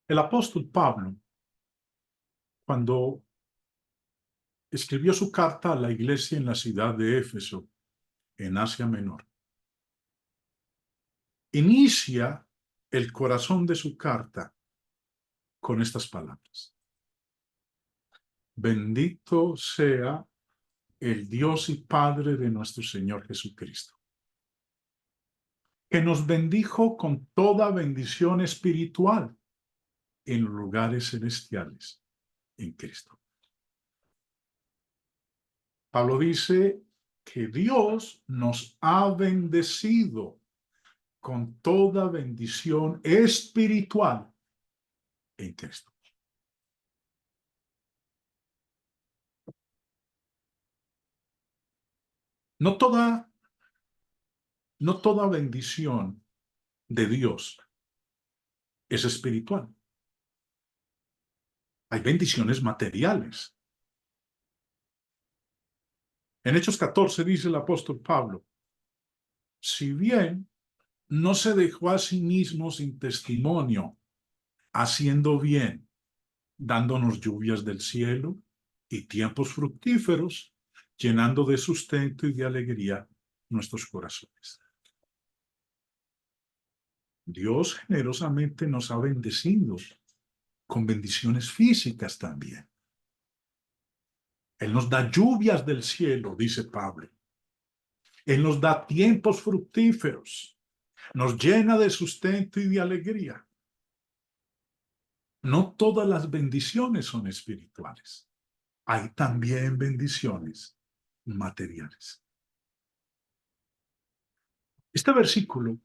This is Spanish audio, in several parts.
El apóstol Pablo, cuando escribió su carta a la iglesia en la ciudad de Éfeso, en Asia Menor, inicia el corazón de su carta con estas palabras: bendito sea el Dios y Padre de nuestro Señor Jesucristo, que nos bendijo con toda bendición espiritual en lugares celestiales en Cristo. Pablo dice que Dios nos ha bendecido con toda bendición espiritual en Cristo. No toda, no toda bendición de Dios es espiritual. Hay bendiciones materiales. En Hechos 14 dice el apóstol Pablo: si bien no se dejó a sí mismo sin testimonio, haciendo bien, dándonos lluvias del cielo y tiempos fructíferos, llenando de sustento y de alegría nuestros corazones. Dios generosamente nos ha bendecido con bendiciones físicas también. Él nos da lluvias del cielo, dice Pablo. Él nos da tiempos fructíferos, nos llena de sustento y de alegría. No todas las bendiciones son espirituales. Hay también bendiciones materiales. Este versículo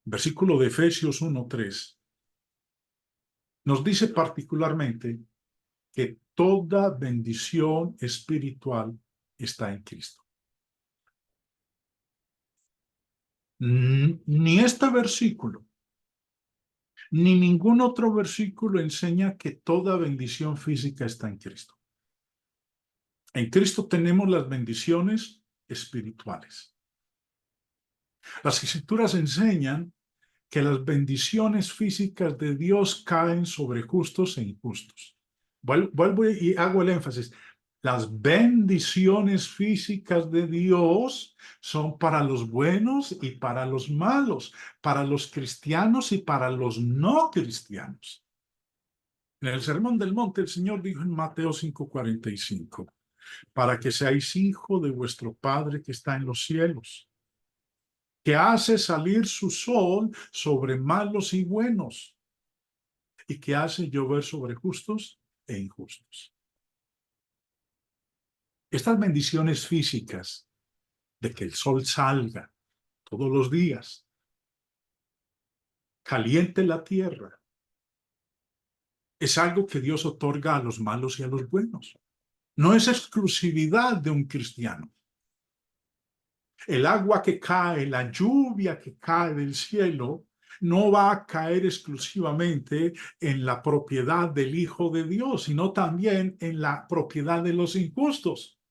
de Efesios 1:3, nos dice particularmente que toda bendición espiritual está en Cristo. Ni este versículo, ni ningún otro versículo enseña que toda bendición física está en Cristo. En Cristo tenemos las bendiciones espirituales. Las Escrituras enseñan que las bendiciones físicas de Dios caen sobre justos e injustos. Vuelvo y hago el énfasis. Las bendiciones físicas de Dios son para los buenos y para los malos, para los cristianos y para los no cristianos. En el Sermón del Monte, el Señor dijo en Mateo 5:45, para que seáis hijo de vuestro Padre que está en los cielos, que hace salir su sol sobre malos y buenos, y que hace llover sobre justos e injustos. Estas bendiciones físicas de que el sol salga todos los días, caliente la tierra, es algo que Dios otorga a los malos y a los buenos. No es exclusividad de un cristiano. El agua que cae, la lluvia que cae del cielo, no va a caer exclusivamente en la propiedad del Hijo de Dios, sino también en la propiedad de los injustos.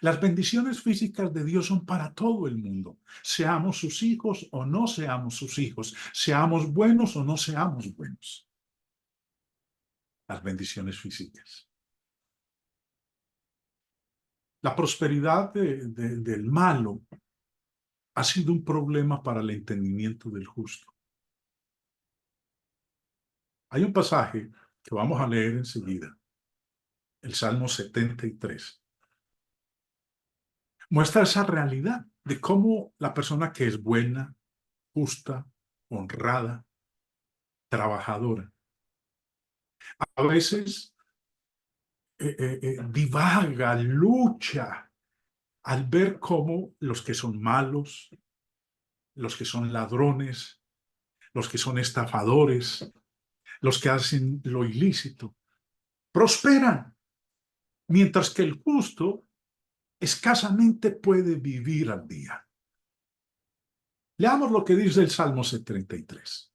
Las bendiciones físicas de Dios son para todo el mundo, seamos sus hijos o no seamos sus hijos, seamos buenos o no seamos buenos. Las bendiciones físicas. La prosperidad del malo ha sido un problema para el entendimiento del justo. Hay un pasaje que vamos a leer enseguida, el Salmo 73. Muestra esa realidad de cómo la persona que es buena, justa, honrada, trabajadora, a veces divaga, lucha al ver cómo los que son malos, los que son ladrones, los que son estafadores, los que hacen lo ilícito, prosperan, mientras que el justo escasamente puede vivir al día. Leamos lo que dice el Salmo 73.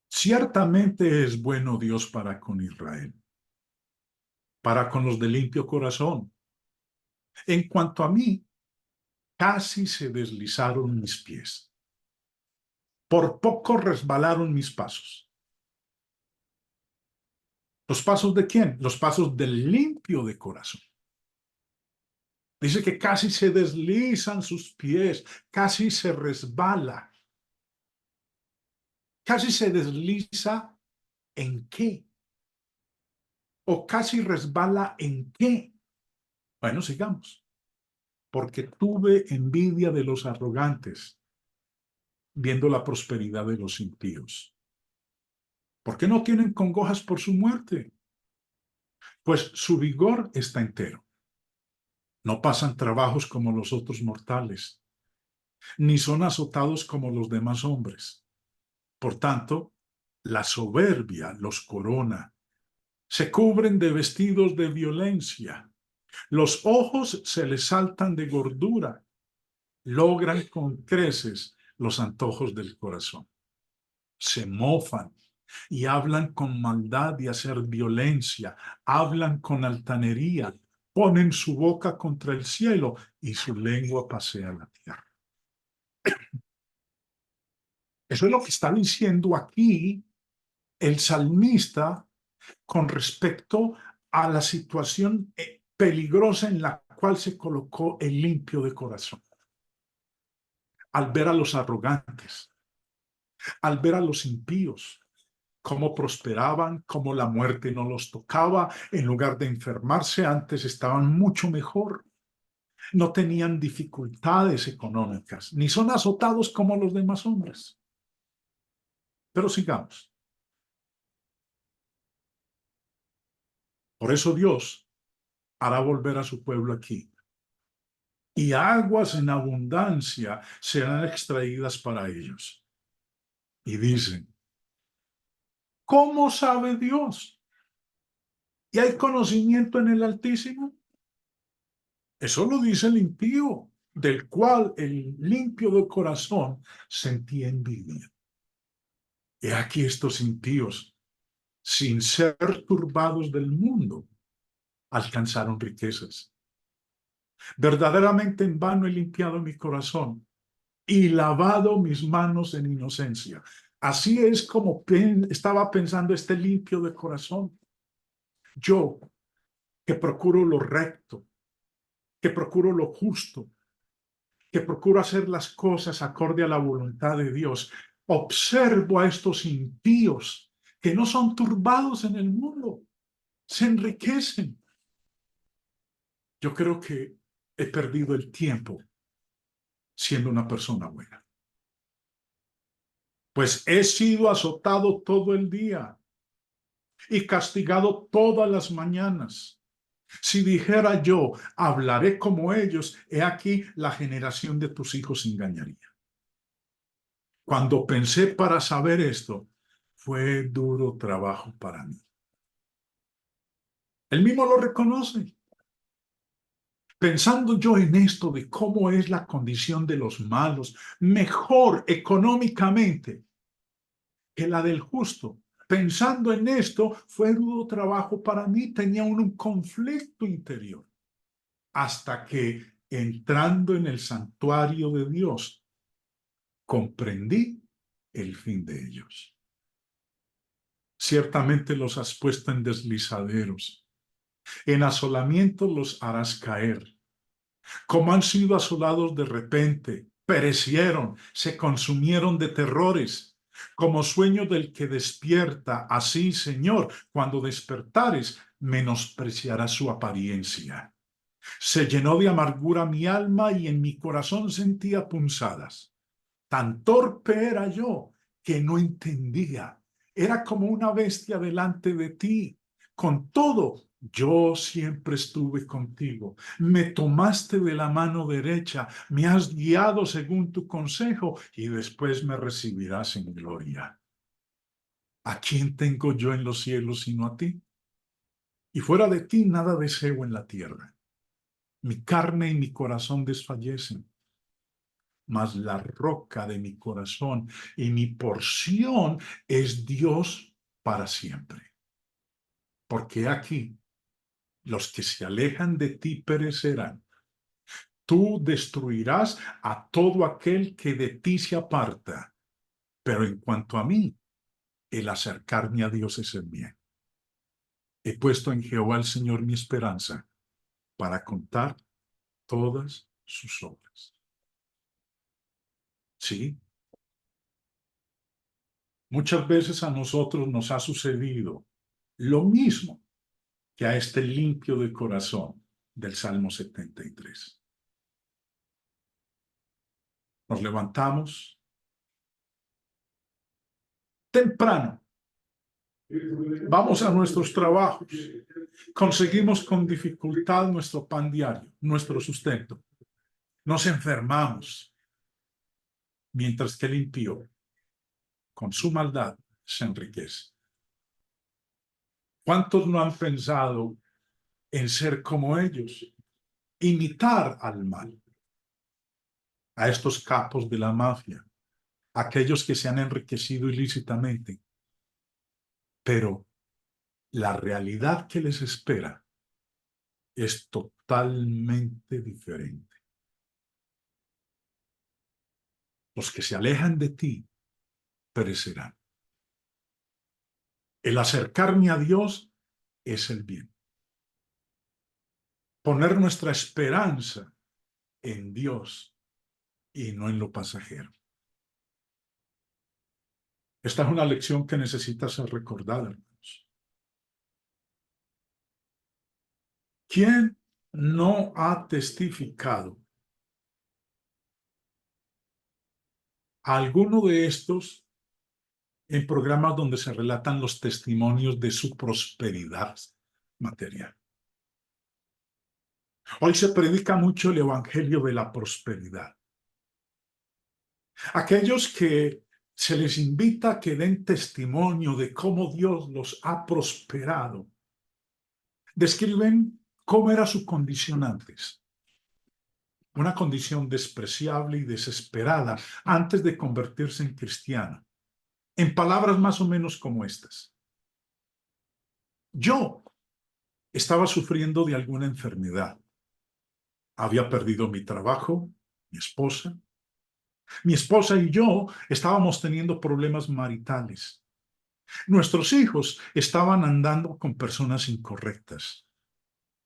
Ciertamente es bueno Dios para con Israel, para con los de limpio corazón. En cuanto a mí, casi se deslizaron mis pies. Por poco resbalaron mis pasos. ¿Los pasos de quién? Los pasos del limpio de corazón. Dice que casi se deslizan sus pies, casi se resbala. Casi se desliza ¿en qué? ¿O casi resbala en qué? Bueno, sigamos. Porque tuve envidia de los arrogantes, viendo la prosperidad de los impíos. ¿Por qué no tienen congojas por su muerte? Pues su vigor está entero. No pasan trabajos como los otros mortales, ni son azotados como los demás hombres. Por tanto, la soberbia los corona. Se cubren de vestidos de violencia. Los ojos se les saltan de gordura. Logran con creces los antojos del corazón. Se mofan y hablan con maldad y hacer violencia. Hablan con altanería. Ponen su boca contra el cielo y su lengua pasea la tierra. Eso es lo que está diciendo aquí el salmista con respecto a la situación peligrosa en la cual se colocó el limpio de corazón. Al ver a los arrogantes, al ver a los impíos, cómo prosperaban, cómo la muerte no los tocaba, en lugar de enfermarse, antes estaban mucho mejor. No tenían dificultades económicas, ni son azotados como los demás hombres. Pero sigamos. Por eso Dios hará volver a su pueblo aquí. Y aguas en abundancia serán extraídas para ellos. Y dicen, ¿cómo sabe Dios? ¿Y hay conocimiento en el Altísimo? Eso lo dice el impío, del cual el limpio de corazón sentía envidia. Y aquí estos impíos, sin ser turbados del mundo, alcanzaron riquezas. Verdaderamente en vano he limpiado mi corazón y lavado mis manos en inocencia. Así es como estaba pensando este limpio de corazón. Yo, que procuro lo recto, que procuro lo justo, que procuro hacer las cosas acorde a la voluntad de Dios, observo a estos impíos que no son turbados en el mundo, se enriquecen. Yo creo que he perdido el tiempo siendo una persona buena. Pues he sido azotado todo el día y castigado todas las mañanas. Si dijera yo, hablaré como ellos, he aquí la generación de tus hijos engañaría. Cuando pensé para saber esto, fue duro trabajo para mí. Él mismo lo reconoce. Pensando yo en esto de cómo es la condición de los malos, mejor económicamente que la del justo. Pensando en esto, fue duro trabajo para mí, tenía un conflicto interior. Hasta que, entrando en el santuario de Dios, comprendí el fin de ellos. Ciertamente los has puesto en deslizaderos, en asolamiento los harás caer. Como han sido asolados de repente, perecieron, se consumieron de terrores. Como sueño del que despierta, así, Señor, cuando despertares, menospreciarás su apariencia. Se llenó de amargura mi alma y en mi corazón sentía punzadas. Tan torpe era yo que no entendía. Era como una bestia delante de ti. Con todo, yo siempre estuve contigo. Me tomaste de la mano derecha, me has guiado según tu consejo y después me recibirás en gloria. ¿A quién tengo yo en los cielos sino a ti? Y fuera de ti nada deseo en la tierra. Mi carne y mi corazón desfallecen, mas la roca de mi corazón y mi porción es Dios para siempre. Porque aquí los que se alejan de ti perecerán. Tú destruirás a todo aquel que de ti se aparta. Pero en cuanto a mí, el acercarme a Dios es el bien. He puesto en Jehová el Señor mi esperanza para contar todas sus obras. Sí, muchas veces a nosotros nos ha sucedido lo mismo que a este limpio de corazón del Salmo 73. Nos levantamos temprano, vamos a nuestros trabajos, conseguimos con dificultad nuestro pan diario, nuestro sustento, nos enfermamos, mientras que el impío, con su maldad, se enriquece. ¿Cuántos no han pensado en ser como ellos? Imitar al mal, a estos capos de la mafia, aquellos que se han enriquecido ilícitamente. Pero la realidad que les espera es totalmente diferente. Los que se alejan de ti perecerán. El acercarme a Dios es el bien. Poner nuestra esperanza en Dios y no en lo pasajero. Esta es una lección que necesita ser recordada, hermanos. ¿Quién no ha testificado a alguno de estos en programas donde se relatan los testimonios de su prosperidad material? Hoy se predica mucho el evangelio de la prosperidad. Aquellos que se les invita a que den testimonio de cómo Dios los ha prosperado, describen cómo era su condición antes. Una condición despreciable y desesperada antes de convertirse en cristiano. En palabras más o menos como estas: yo estaba sufriendo de alguna enfermedad. Había perdido mi trabajo, mi esposa. Mi esposa y yo estábamos teniendo problemas maritales. Nuestros hijos estaban andando con personas incorrectas.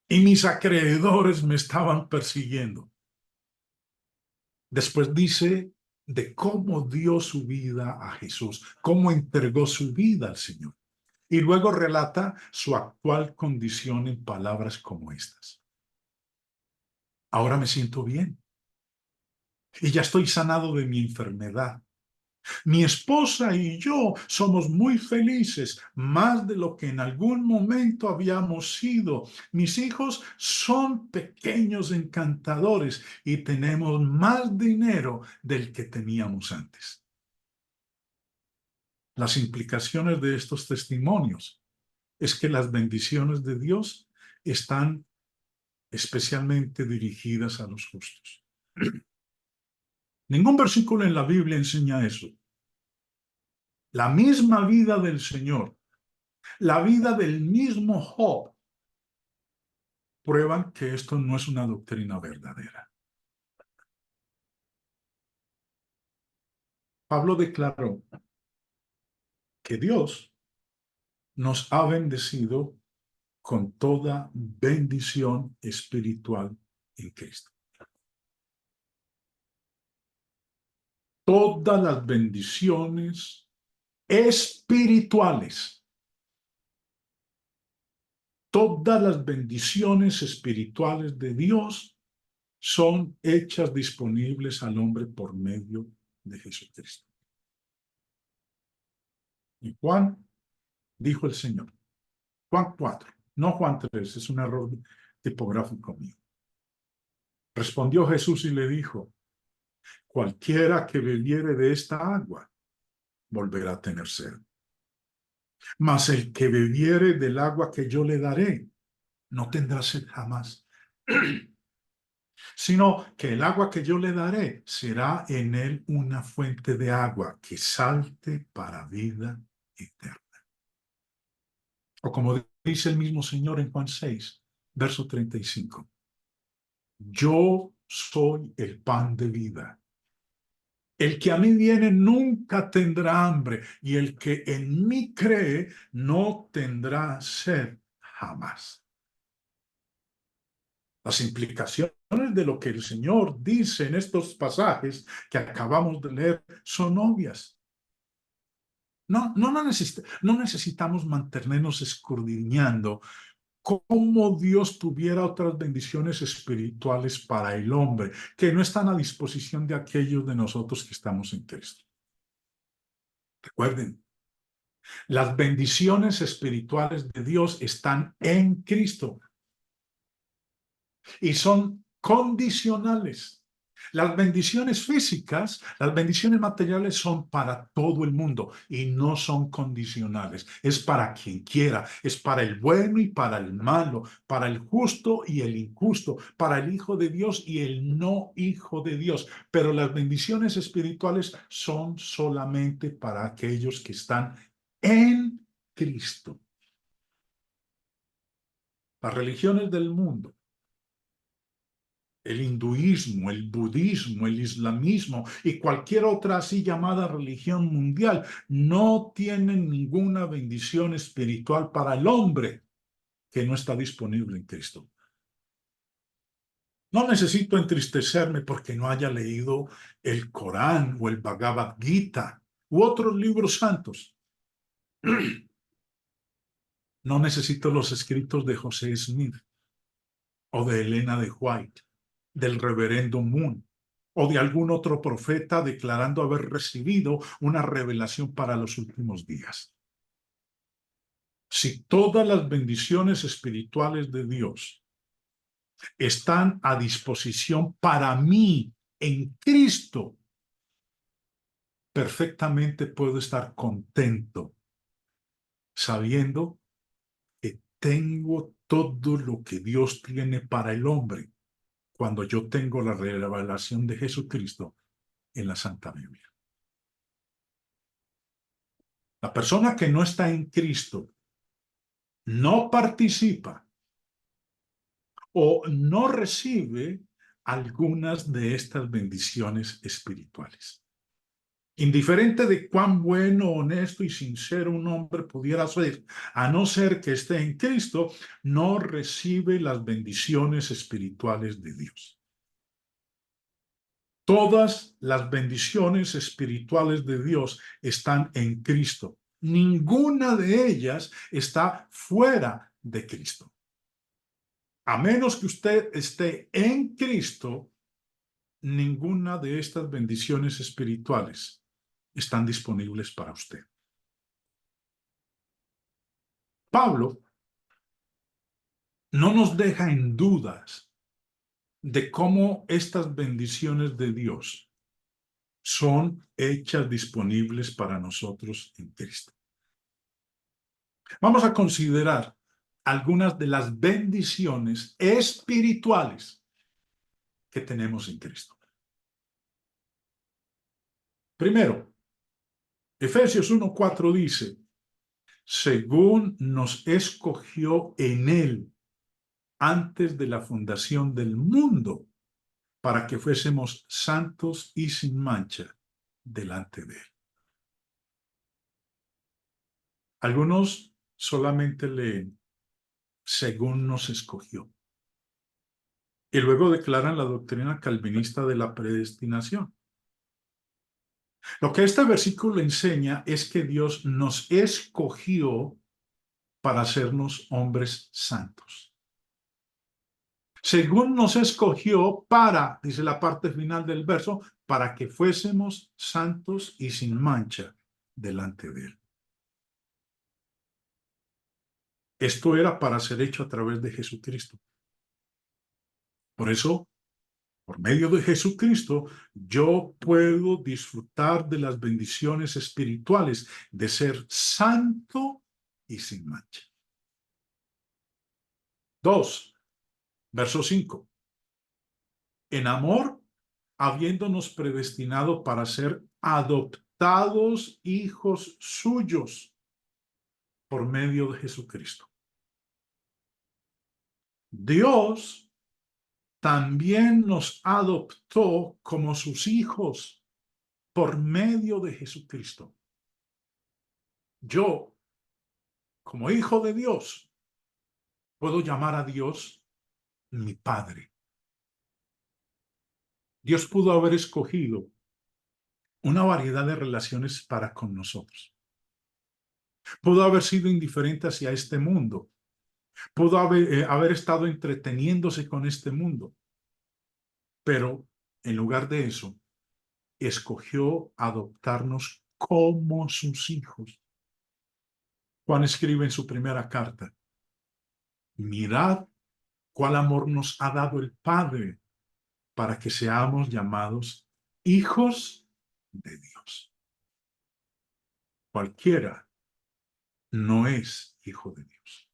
Y mis acreedores me estaban persiguiendo. Después dice de cómo dio su vida a Jesús, cómo entregó su vida al Señor. Y luego relata su actual condición en palabras como estas: ahora me siento bien y ya estoy sanado de mi enfermedad. Mi esposa y yo somos muy felices, más de lo que en algún momento habíamos sido. Mis hijos son pequeños encantadores y tenemos más dinero del que teníamos antes. Las implicaciones de estos testimonios es que las bendiciones de Dios están especialmente dirigidas a los justos. Ningún versículo en la Biblia enseña eso. La misma vida del Señor, la vida del mismo Job, prueban que esto no es una doctrina verdadera. Pablo declaró que Dios nos ha bendecido con toda bendición espiritual en Cristo. Todas las bendiciones espirituales, todas las bendiciones espirituales de Dios son hechas disponibles al hombre por medio de Jesucristo. Y Juan dijo el Señor, Juan 4, no Juan 3, es un error tipográfico mío. Respondió Jesús y le dijo, cualquiera que bebiere de esta agua volverá a tener sed. Mas el que bebiere del agua que yo le daré no tendrá sed jamás, sino que el agua que yo le daré será en él una fuente de agua que salte para vida eterna. O como dice el mismo Señor en Juan 6, verso 35. Yo soy el pan de vida. El que a mí viene nunca tendrá hambre, y el que en mí cree no tendrá sed jamás. Las implicaciones de lo que el Señor dice en estos pasajes que acabamos de leer son obvias. No necesitamos mantenernos escudriñando cómo Dios tuviera otras bendiciones espirituales para el hombre que no están a disposición de aquellos de nosotros que estamos en Cristo. Recuerden, las bendiciones espirituales de Dios están en Cristo y son condicionales. Las bendiciones físicas, las bendiciones materiales son para todo el mundo y no son condicionales. Es para quien quiera, es para el bueno y para el malo, para el justo y el injusto, para el hijo de Dios y el no hijo de Dios. Pero las bendiciones espirituales son solamente para aquellos que están en Cristo. Las religiones del mundo, el hinduismo, el budismo, el islamismo y cualquier otra así llamada religión mundial no tienen ninguna bendición espiritual para el hombre que no está disponible en Cristo. No necesito entristecerme porque no haya leído el Corán o el Bhagavad Gita u otros libros santos. No necesito los escritos de José Smith o de Elena de White, del reverendo Moon o de algún otro profeta declarando haber recibido una revelación para los últimos días. Si todas las bendiciones espirituales de Dios están a disposición para mí en Cristo, perfectamente puedo estar contento sabiendo que tengo todo lo que Dios tiene para el hombre cuando yo tengo la revelación de Jesucristo en la Santa Biblia. La persona que no está en Cristo no participa o no recibe algunas de estas bendiciones espirituales. Indiferente de cuán bueno, honesto y sincero un hombre pudiera ser, a no ser que esté en Cristo, no recibe las bendiciones espirituales de Dios. Todas las bendiciones espirituales de Dios están en Cristo. Ninguna de ellas está fuera de Cristo. A menos que usted esté en Cristo, ninguna de estas bendiciones espirituales están disponibles para usted. Pablo no nos deja en dudas de cómo estas bendiciones de Dios son hechas disponibles para nosotros en Cristo. Vamos a considerar algunas de las bendiciones espirituales que tenemos en Cristo. Primero, Efesios 1:4 dice, según nos escogió en Él antes de la fundación del mundo, para que fuésemos santos y sin mancha delante de Él. Algunos solamente leen, según nos escogió. Y luego declaran la doctrina calvinista de la predestinación. Lo que este versículo enseña es que Dios nos escogió para hacernos hombres santos. Según nos escogió para, dice la parte final del verso, para que fuésemos santos y sin mancha delante de Él. Esto era para ser hecho a través de Jesucristo. Por eso, por medio de Jesucristo, yo puedo disfrutar de las bendiciones espirituales de ser santo y sin mancha. 2, verso 5. En amor, habiéndonos predestinado para ser adoptados hijos suyos por medio de Jesucristo. Dios también nos adoptó como sus hijos por medio de Jesucristo, yo, como hijo de Dios, puedo llamar a Dios mi Padre. Dios pudo haber escogido una variedad de relaciones para con nosotros. Pudo haber sido indiferente hacia este mundo. Pudo haber estado entreteniéndose con este mundo. Pero en lugar de eso, escogió adoptarnos como sus hijos. Juan escribe en su primera carta: mirad cuál amor nos ha dado el Padre para que seamos llamados hijos de Dios. Cualquiera no es hijo de Dios.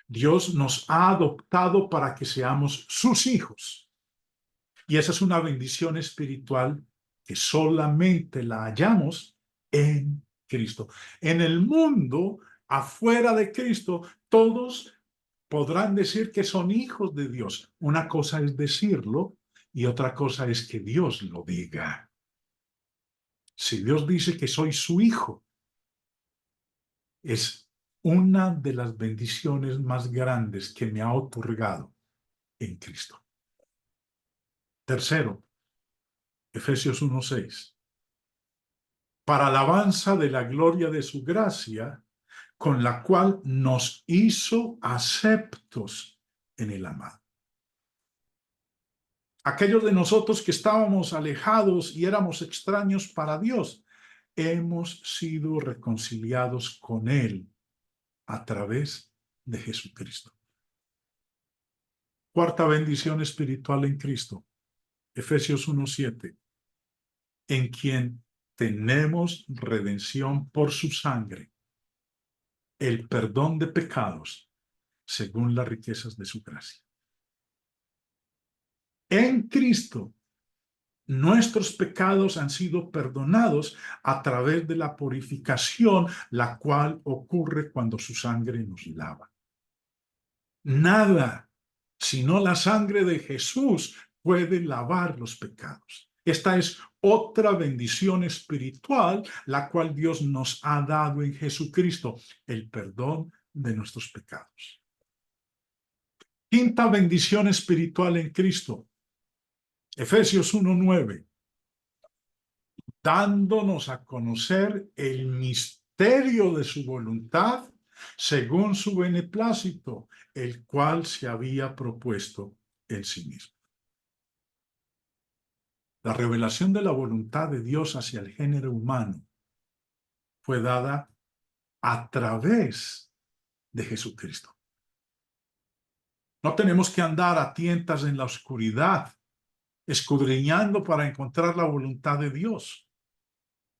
Dios nos ha adoptado para que seamos sus hijos. Y esa es una bendición espiritual que solamente la hallamos en Cristo. En el mundo, afuera de Cristo, todos podrán decir que son hijos de Dios. Una cosa es decirlo y otra cosa es que Dios lo diga. Si Dios dice que soy su hijo, es una de las bendiciones más grandes que me ha otorgado en Cristo. Tercero, Efesios 1:6. Para alabanza de la gloria de su gracia, con la cual nos hizo aceptos en el amado. Aquellos de nosotros que estábamos alejados y éramos extraños para Dios, hemos sido reconciliados con Él a través de Jesucristo. Cuarta bendición espiritual en Cristo, Efesios 1:7, en quien tenemos redención por su sangre, el perdón de pecados, según las riquezas de su gracia. En Cristo, nuestros pecados han sido perdonados a través de la purificación, la cual ocurre cuando su sangre nos lava. Nada, sino la sangre de Jesús, puede lavar los pecados. Esta es otra bendición espiritual, la cual Dios nos ha dado en Jesucristo, el perdón de nuestros pecados. Quinta bendición espiritual en Cristo, Efesios 1:9, dándonos a conocer el misterio de su voluntad según su beneplácito, el cual se había propuesto en sí mismo. La revelación de la voluntad de Dios hacia el género humano fue dada a través de Jesucristo. No tenemos que andar a tientas en la oscuridad, escudriñando para encontrar la voluntad de Dios.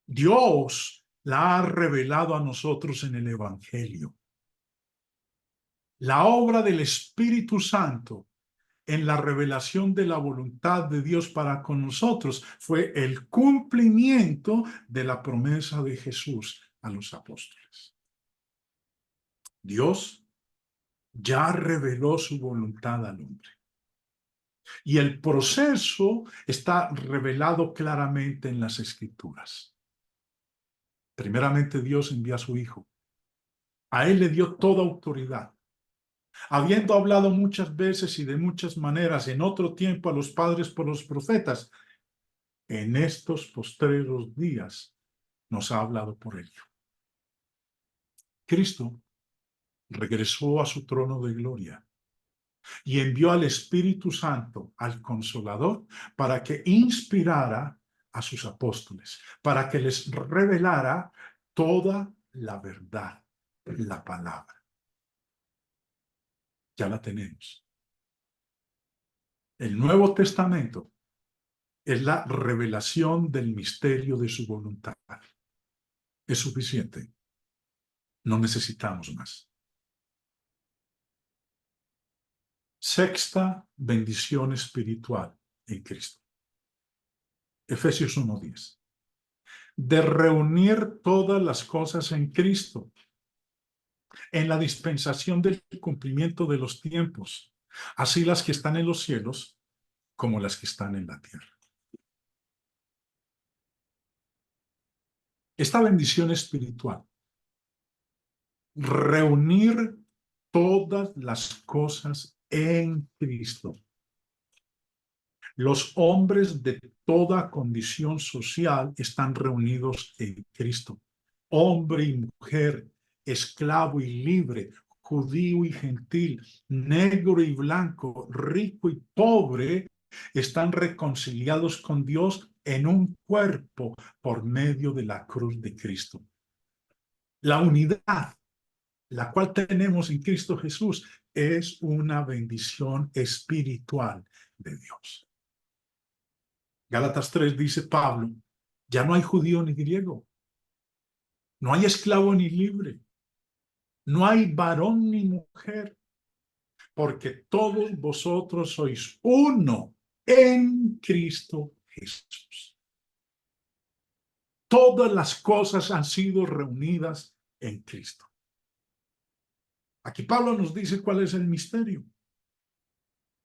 Dios la ha revelado a nosotros en el Evangelio. La obra del Espíritu Santo en la revelación de la voluntad de Dios para con nosotros fue el cumplimiento de la promesa de Jesús a los apóstoles. Dios ya reveló su voluntad al hombre. Y el proceso está revelado claramente en las Escrituras. Primeramente, Dios envía a su Hijo. A Él le dio toda autoridad. Habiendo hablado muchas veces y de muchas maneras en otro tiempo a los padres por los profetas, en estos postreros días nos ha hablado por ello. Cristo regresó a su trono de gloria y envió al Espíritu Santo, al Consolador, para que inspirara a sus apóstoles, para que les revelara toda la verdad, la palabra. Ya la tenemos. El Nuevo Testamento es la revelación del misterio de su voluntad. Es suficiente. No necesitamos más. Sexta bendición espiritual en Cristo. Efesios 1:10. De reunir todas las cosas en Cristo, en la dispensación del cumplimiento de los tiempos, así las que están en los cielos como las que están en la tierra. Esta bendición espiritual, reunir todas las cosas en Cristo. Los hombres de toda condición social están reunidos en Cristo. Hombre y mujer, esclavo y libre, judío y gentil, negro y blanco, rico y pobre, están reconciliados con Dios en un cuerpo por medio de la cruz de Cristo. La unidad, la cual tenemos en Cristo Jesús, es una bendición espiritual de Dios. Gálatas 3 dice Pablo, ya no hay judío ni griego, no hay esclavo ni libre, no hay varón ni mujer, porque todos vosotros sois uno en Cristo Jesús. Todas las cosas han sido reunidas en Cristo. Aquí Pablo nos dice cuál es el misterio.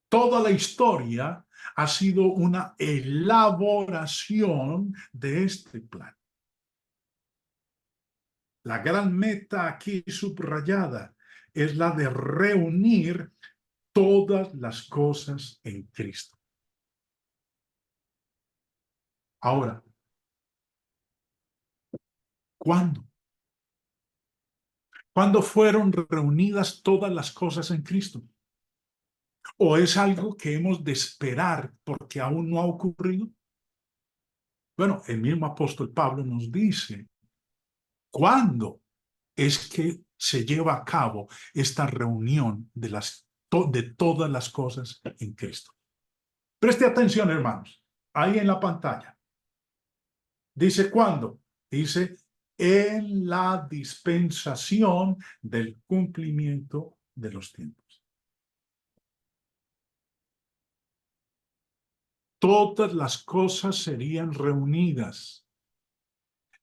Toda la historia ha sido una elaboración de este plan. La gran meta aquí subrayada es la de reunir todas las cosas en Cristo. Ahora, ¿cuándo? ¿Cuándo fueron reunidas todas las cosas en Cristo? ¿O es algo que hemos de esperar porque aún no ha ocurrido? Bueno, el mismo apóstol Pablo nos dice cuándo es que se lleva a cabo esta reunión de todas las cosas en Cristo. Preste atención, hermanos, ahí en la pantalla. Dice cuándo. Dice en la dispensación del cumplimiento de los tiempos. Todas las cosas serían reunidas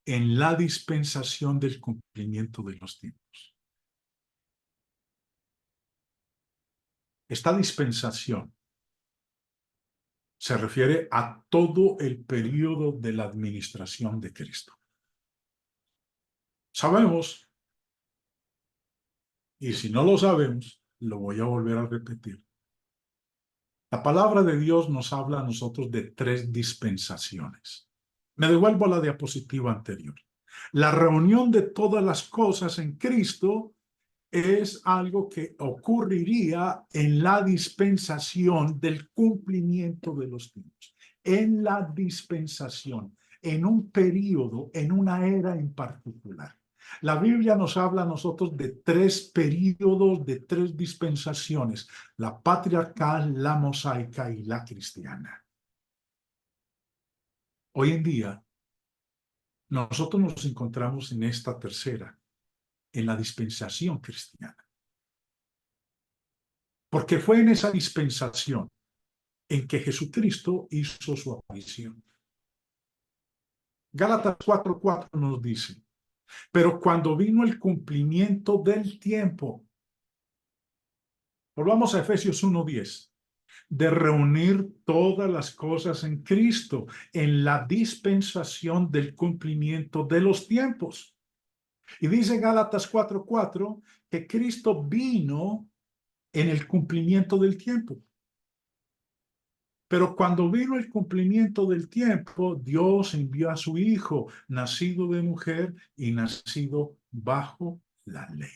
en la dispensación del cumplimiento de los tiempos. Esta dispensación se refiere a todo el periodo de la administración de Cristo. Sabemos, y si no lo sabemos, lo voy a volver a repetir. La palabra de Dios nos habla a nosotros de 3 dispensaciones. Me devuelvo a la diapositiva anterior. La reunión de todas las cosas en Cristo es algo que ocurriría en la dispensación del cumplimiento de los tiempos. En la dispensación, en un periodo, en una era en particular. La Biblia nos habla a nosotros de 3 períodos, de 3 dispensaciones: la patriarcal, la mosaica y la cristiana. Hoy en día, nosotros nos encontramos en esta tercera, en la dispensación cristiana. Porque fue en esa dispensación en que Jesucristo hizo su aparición. Gálatas 4:4 nos dice, pero cuando vino el cumplimiento del tiempo, volvamos a Efesios 1:10, de reunir todas las cosas en Cristo, en la dispensación del cumplimiento de los tiempos. Y dice Gálatas 4:4 que Cristo vino en el cumplimiento del tiempo. Pero cuando vino el cumplimiento del tiempo, Dios envió a su Hijo, nacido de mujer y nacido bajo la ley.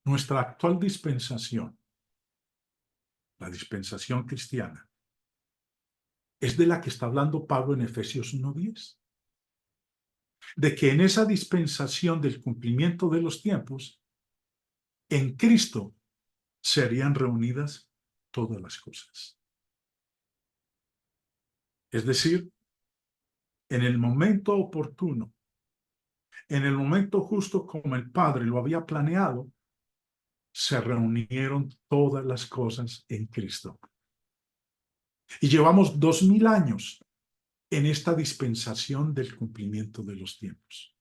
Nuestra actual dispensación, la dispensación cristiana, es de la que está hablando Pablo en Efesios 1:10. De que en esa dispensación del cumplimiento de los tiempos, en Cristo serían reunidas todas las cosas. Es decir, en el momento oportuno, en el momento justo como el Padre lo había planeado, se reunieron todas las cosas en Cristo. Y llevamos 2000 años en esta dispensación del cumplimiento de los tiempos.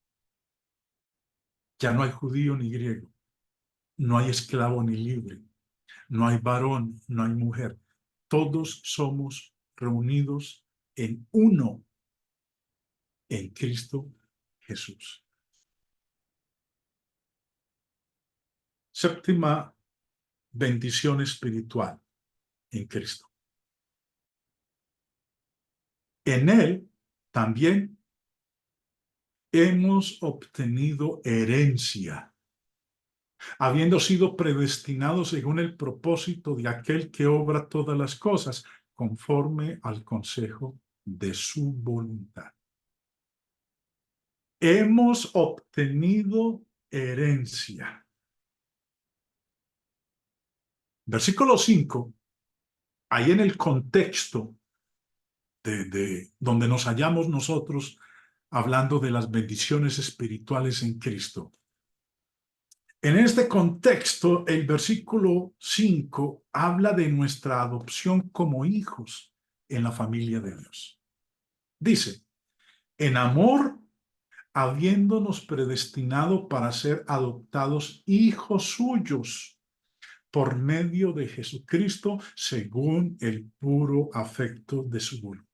Ya no hay judío ni griego, no hay esclavo ni libre, no hay varón, no hay mujer. Todos somos reunidos en uno en Cristo Jesús. Séptima bendición espiritual en Cristo. En Él también hemos obtenido herencia, habiendo sido predestinados según el propósito de aquel que obra todas las cosas conforme al consejo de su voluntad. Hemos obtenido herencia. Versículo 5, ahí en el contexto de donde nos hallamos nosotros hablando de las bendiciones espirituales en Cristo. En este contexto, el versículo 5 habla de nuestra adopción como hijos en la familia de Dios. Dice, en amor, habiéndonos predestinado para ser adoptados hijos suyos por medio de Jesucristo, según el puro afecto de su voluntad.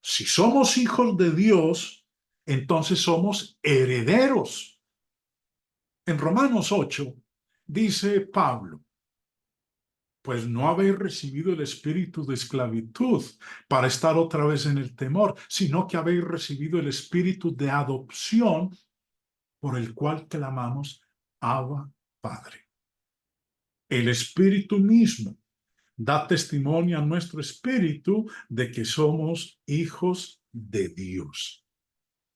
Si somos hijos de Dios, entonces somos herederos. En Romanos 8 dice Pablo, pues no habéis recibido el espíritu de esclavitud para estar otra vez en el temor, sino que habéis recibido el espíritu de adopción por el cual clamamos, Abba, Padre. El espíritu mismo da testimonio a nuestro espíritu de que somos hijos de Dios.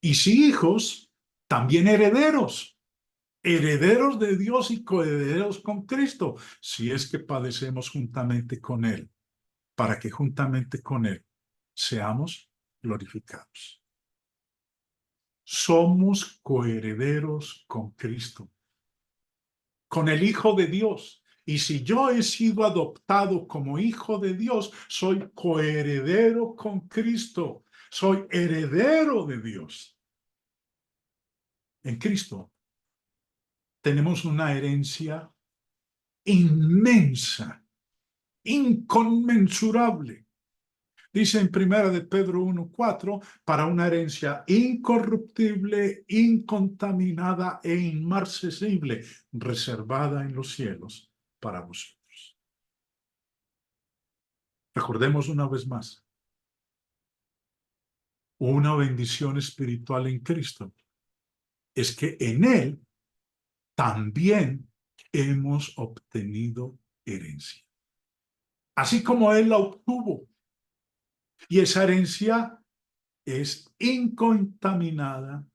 Y si hijos, también herederos. Herederos de Dios y coherederos con Cristo, si es que padecemos juntamente con Él, para que juntamente con Él seamos glorificados. Somos coherederos con Cristo, con el Hijo de Dios. Y si yo he sido adoptado como hijo de Dios, soy coheredero con Cristo, soy heredero de Dios. En Cristo tenemos una herencia inmensa, inconmensurable. Dice en Primera de Pedro 1:4, para una herencia incorruptible, incontaminada e inmarcesible, reservada en los cielos para vosotros. Recordemos una vez más, una bendición espiritual en Cristo es que en Él también hemos obtenido herencia. Así como Él la obtuvo. Y esa herencia es incontaminada,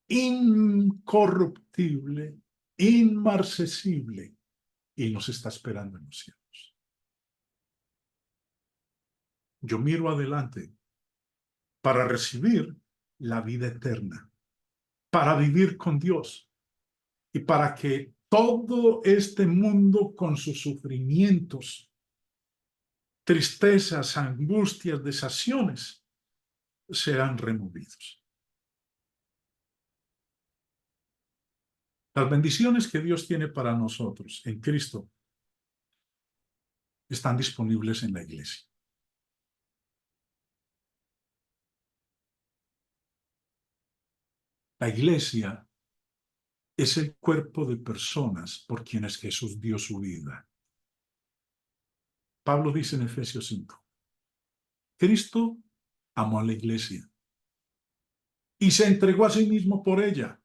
incorruptible, inmarcesible y nos está esperando en los cielos. Yo miro adelante para recibir la vida eterna, para vivir con Dios y para que todo este mundo con sus sufrimientos, tristezas, angustias, desaciones, serán removidos. Las bendiciones que Dios tiene para nosotros en Cristo están disponibles en la iglesia. La iglesia es el cuerpo de personas por quienes Jesús dio su vida. Pablo dice en Efesios 5, Cristo amó a la iglesia y se entregó a sí mismo por ella,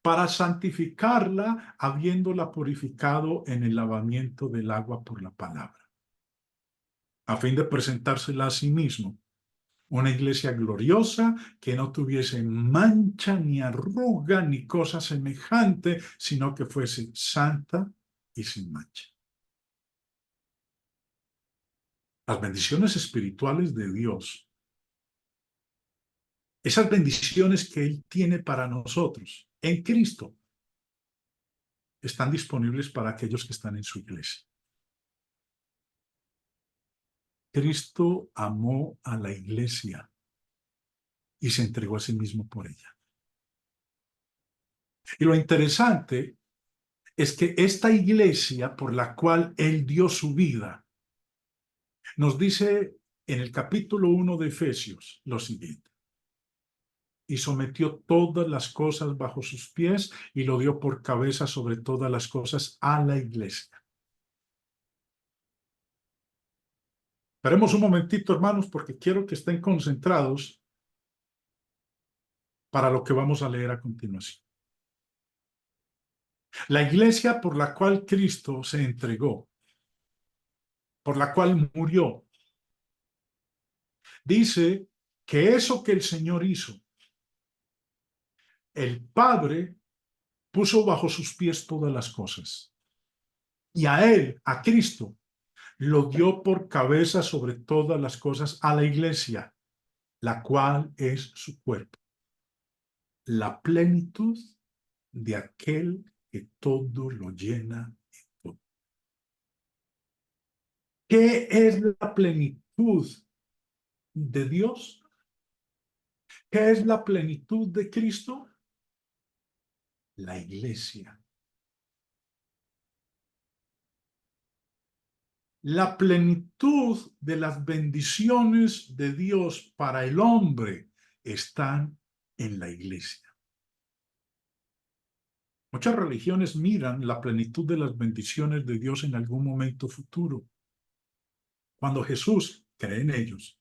para santificarla, habiéndola purificado en el lavamiento del agua por la palabra, a fin de presentársela a sí mismo, una iglesia gloriosa que no tuviese mancha ni arruga ni cosa semejante, sino que fuese santa y sin mancha. Las bendiciones espirituales de Dios, esas bendiciones que Él tiene para nosotros en Cristo, están disponibles para aquellos que están en su iglesia. Cristo amó a la iglesia y se entregó a sí mismo por ella. Y lo interesante es que esta iglesia por la cual Él dio su vida, nos dice en el capítulo 1 de Efesios lo siguiente: y sometió todas las cosas bajo sus pies y lo dio por cabeza sobre todas las cosas a la iglesia. Esperemos un momentito, hermanos, porque quiero que estén concentrados para lo que vamos a leer a continuación. La iglesia por la cual Cristo se entregó, por la cual murió, dice que eso que el Señor hizo, el Padre puso bajo sus pies todas las cosas. Y a Él, a Cristo, lo dio por cabeza sobre todas las cosas a la iglesia, la cual es su cuerpo, la plenitud de aquel que todo lo llena en todo. ¿Qué es la plenitud de Dios? ¿Qué es la plenitud de Cristo? La iglesia. La plenitud de las bendiciones de Dios para el hombre están en la iglesia. Muchas religiones miran la plenitud de las bendiciones de Dios en algún momento futuro. Cuando Jesús, cree en ellos,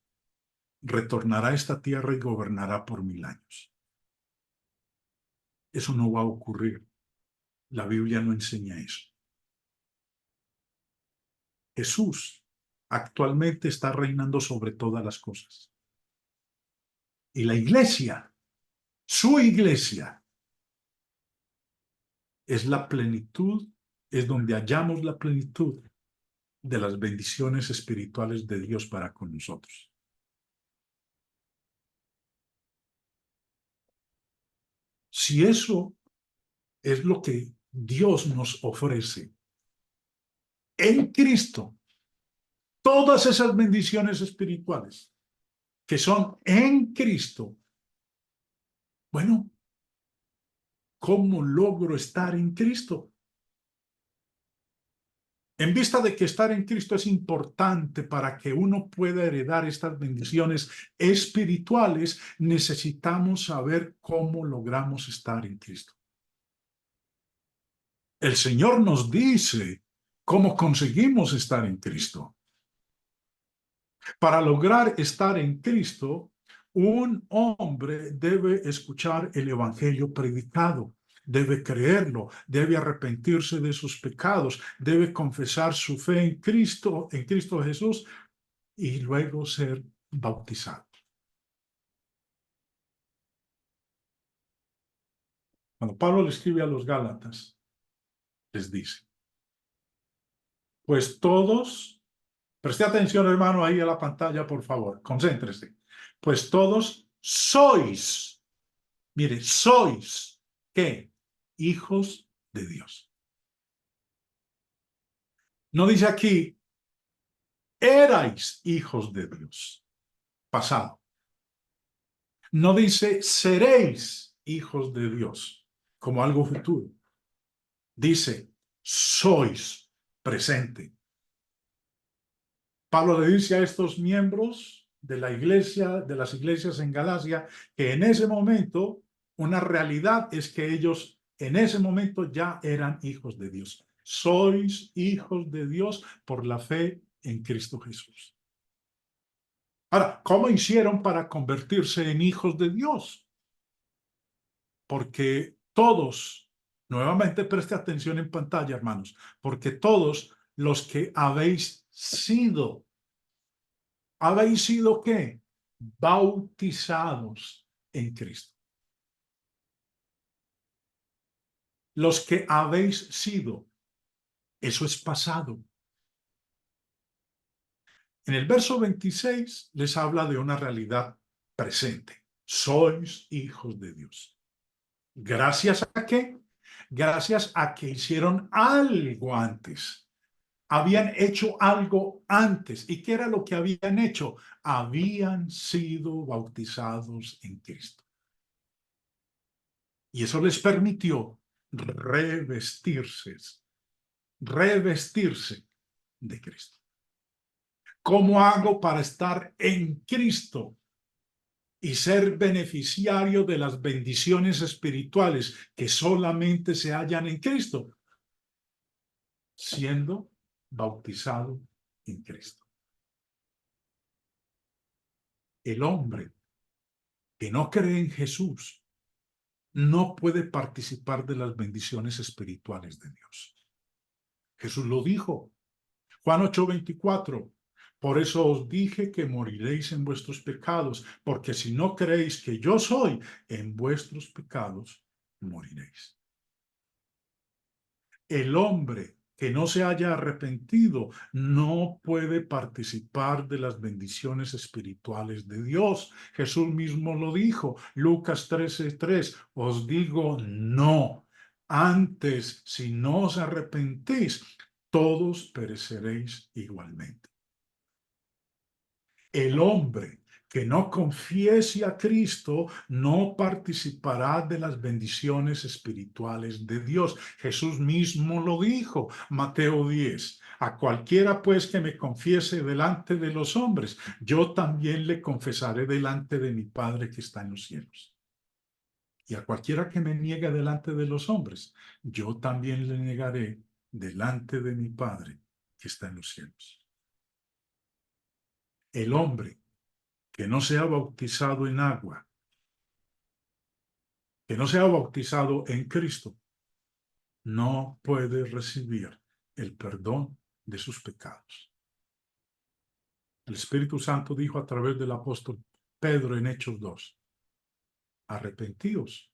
retornará a esta tierra y gobernará por 1000 años. Eso no va a ocurrir. La Biblia no enseña eso. Jesús actualmente está reinando sobre todas las cosas. Y la iglesia, su iglesia, es la plenitud, es donde hallamos la plenitud de las bendiciones espirituales de Dios para con nosotros. Si eso es lo que Dios nos ofrece en Cristo, todas esas bendiciones espirituales que son en Cristo, bueno, ¿cómo logro estar en Cristo? En vista de que estar en Cristo es importante para que uno pueda heredar estas bendiciones espirituales, necesitamos saber cómo logramos estar en Cristo. El Señor nos dice cómo conseguimos estar en Cristo. Para lograr estar en Cristo, un hombre debe escuchar el evangelio predicado, debe creerlo, debe arrepentirse de sus pecados, debe confesar su fe en Cristo Jesús y luego ser bautizado. Cuando Pablo le escribe a los Gálatas, les dice: pues todos, preste atención, hermano, ahí a la pantalla, por favor, concéntrese. Pues todos sois, mire, sois, ¿qué? Hijos de Dios. No dice aquí, erais hijos de Dios, pasado. No dice, seréis hijos de Dios, como algo futuro. Dice, sois, presente. Pablo le dice a estos miembros de la iglesia, de las iglesias en Galacia, que en ese momento, una realidad es que ellos en ese momento ya eran hijos de Dios. Sois hijos de Dios por la fe en Cristo Jesús. Ahora, ¿cómo hicieron para convertirse en hijos de Dios? Porque todos, nuevamente preste atención en pantalla, hermanos, porque todos los que habéis sido ¿qué? Bautizados en Cristo. Los que habéis sido, eso es pasado. En el verso 26 les habla de una realidad presente. Sois hijos de Dios. ¿Gracias a qué? Gracias a que hicieron algo antes. Habían hecho algo antes. ¿Y qué era lo que habían hecho? Habían sido bautizados en Cristo. Y eso les permitió revestirse de Cristo. ¿Cómo hago para estar en Cristo y ser beneficiario de las bendiciones espirituales que solamente se hallan en Cristo? Siendo bautizado en Cristo. El hombre que no cree en Jesús no puede participar de las bendiciones espirituales de Dios. Jesús lo dijo. Juan 8:24. Por eso os dije que moriréis en vuestros pecados, porque si no creéis que yo soy, en vuestros pecados moriréis. El hombre que no se haya arrepentido no puede participar de las bendiciones espirituales de Dios. Jesús mismo lo dijo, Lucas 13:3, os digo no. Antes, si no os arrepentís, todos pereceréis igualmente. El hombre que no confiese a Cristo no participará de las bendiciones espirituales de Dios. Jesús mismo lo dijo, Mateo 10. A cualquiera pues que me confiese delante de los hombres, yo también le confesaré delante de mi Padre que está en los cielos. Y a cualquiera que me niegue delante de los hombres, yo también le negaré delante de mi Padre que está en los cielos. El hombre que no sea bautizado en agua, que no sea bautizado en Cristo, no puede recibir el perdón de sus pecados. El Espíritu Santo dijo a través del apóstol Pedro en Hechos 2, arrepentíos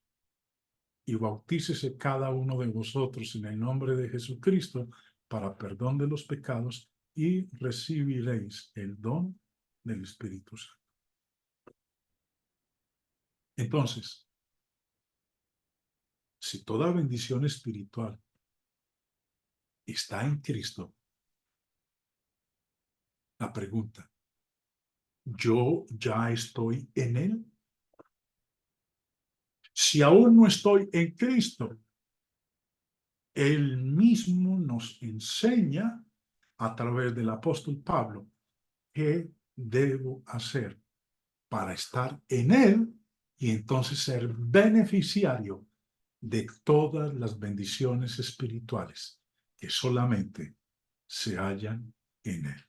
y bautícese cada uno de vosotros en el nombre de Jesucristo para perdón de los pecados y recibiréis el don del Espíritu Santo. Entonces, si toda bendición espiritual está en Cristo, la pregunta, ¿yo ya estoy en Él? Si aún no estoy en Cristo, Él mismo nos enseña a través del apóstol Pablo qué debo hacer para estar en Él y entonces ser beneficiario de todas las bendiciones espirituales que solamente se hallan en Él.